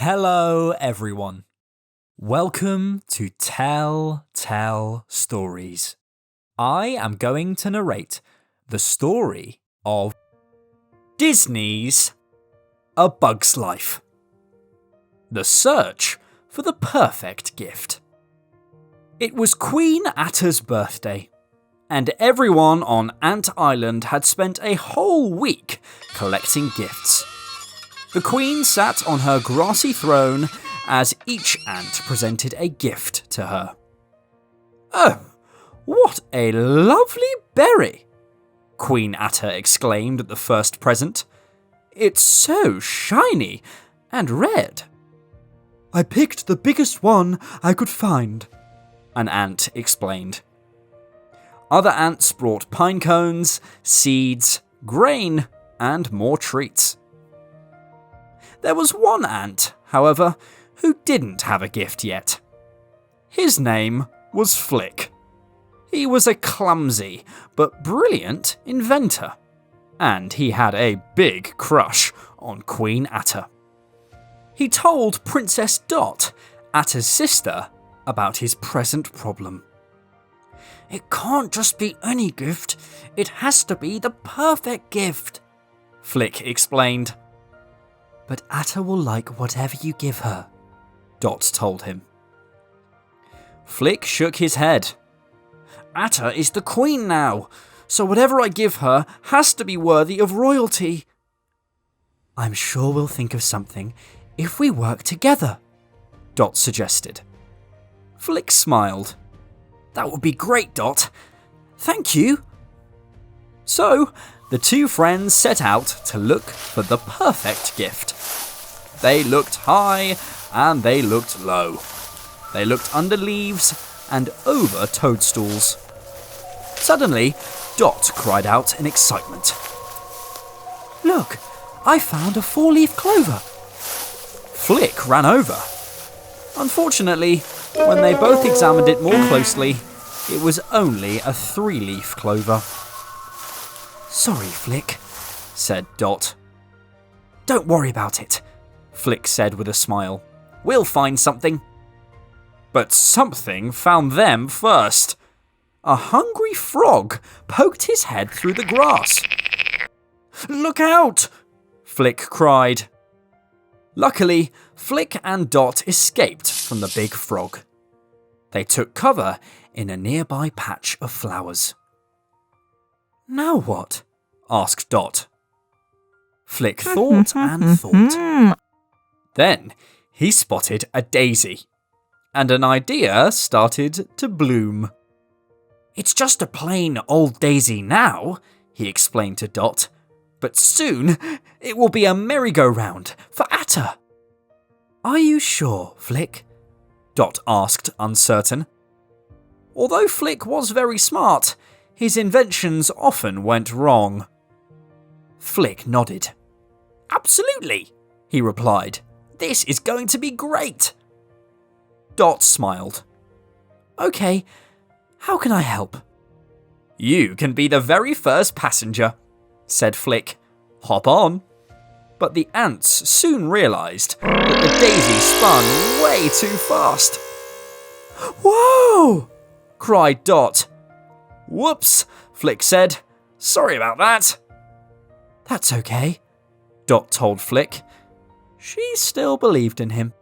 Hello everyone. Welcome to Tell Stories. I am going to narrate the story of Disney's A Bug's Life. The search for the perfect gift. It was Queen Atta's birthday, and everyone on Ant Island had spent a whole week collecting gifts. The Queen sat on her grassy throne as each ant presented a gift to her. "Oh, what a lovely berry!" Queen Atta exclaimed at the first present. "It's so shiny and red." "I picked the biggest one I could find," an ant explained. Other ants brought pine cones, seeds, grain, and more treats. There was one ant, however, who didn't have a gift yet. His name was Flik. He was a clumsy but brilliant inventor, and he had a big crush on Queen Atta. He told Princess Dot, Atta's sister, about his present problem. "It can't just be any gift, it has to be the perfect gift," Flik explained. "But Atta will like whatever you give her," Dot told him. Flik shook his head. "Atta is the queen now, so whatever I give her has to be worthy of royalty." "I'm sure we'll think of something if we work together," Dot suggested. Flik smiled. "That would be great, Dot. Thank you." So, the two friends set out to look for the perfect gift. They looked high and they looked low. They looked under leaves and over toadstools. Suddenly, Dot cried out in excitement. "Look, I found a 4-leaf clover." Flik ran over. Unfortunately, when they both examined it more closely, it was only a 3-leaf clover. "Sorry, Flik," said Dot. "Don't worry about it," Flik said with a smile. "We'll find something." But something found them first. A hungry frog poked his head through the grass. "Look out!" Flik cried. Luckily, Flik and Dot escaped from the big frog. They took cover in a nearby patch of flowers. "Now what?" asked Dot. Flik thought and thought. Then he spotted a daisy, and an idea started to bloom. "It's just a plain old daisy now," he explained to Dot, "but soon it will be a merry-go-round for Atta." "Are you sure, Flik?" Dot asked, uncertain. Although Flik was very smart, his inventions often went wrong. Flik nodded. "Absolutely," he replied. "This is going to be great." Dot smiled. "Okay, how can I help?" "You can be the very first passenger," said Flik. "Hop on." But the ants soon realised that the daisy spun way too fast. "Whoa!" cried Dot. "Whoops," Flik said. "Sorry about that." "That's okay," Dot told Flik. She still believed in him.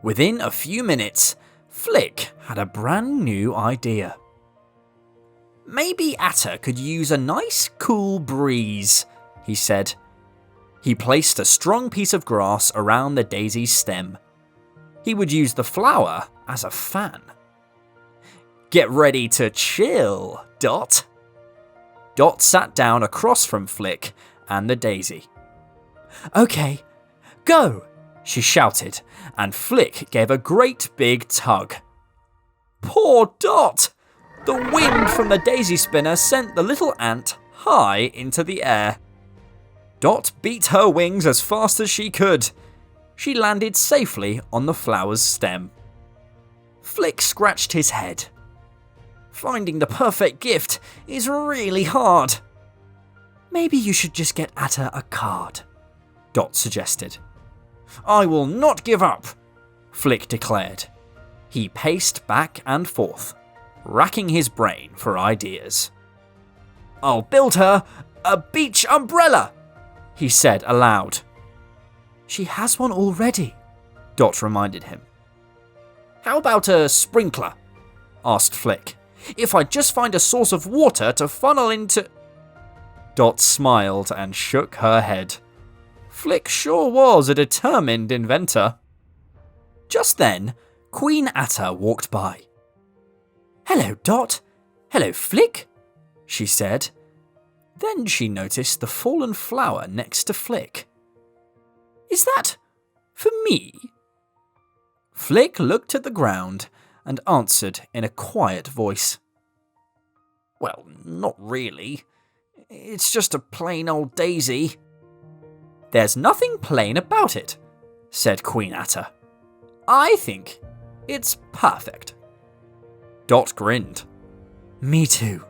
Within a few minutes, Flik had a brand new idea. "Maybe Atta could use a nice cool breeze," he said. He placed a strong piece of grass around the daisy's stem. He would use the flower as a fan. "Get ready to chill, Dot." Dot sat down across from Flik and the daisy. "Okay, go," she shouted, and Flik gave a great big tug. Poor Dot! The wind from the daisy spinner sent the little ant high into the air. Dot beat her wings as fast as she could. She landed safely on the flower's stem. Flik scratched his head. Finding the perfect gift is really hard. "Maybe you should just get Atta a card," Dot suggested. I will not give up, Flik declared. He paced back and forth, racking his brain for ideas. I'll build her a beach umbrella, he said aloud. She has one already, Dot reminded him. How about a sprinkler? Asked Flik. If I just find a source of water to funnel into... Dot smiled and shook her head. Flik sure was a determined inventor. Just then, Queen Atta walked by. Hello, Dot. Hello, Flik, she said. Then she noticed the fallen flower next to Flik. Is that for me? Flik looked at the ground and answered in a quiet voice. Well, not really. It's just a plain old daisy. There's nothing plain about it, said Queen Atta. I think it's perfect. Dot grinned. Me too.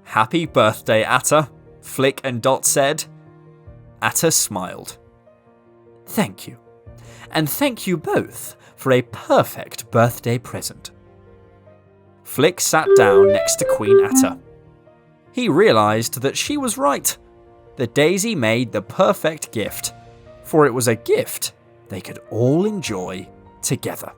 Happy birthday, Atta, Flik and Dot said. Atta smiled. Thank you. And thank you both for a perfect birthday present. Flik sat down next to Queen Atta. He realised that she was right. The daisy made the perfect gift, for it was a gift they could all enjoy together.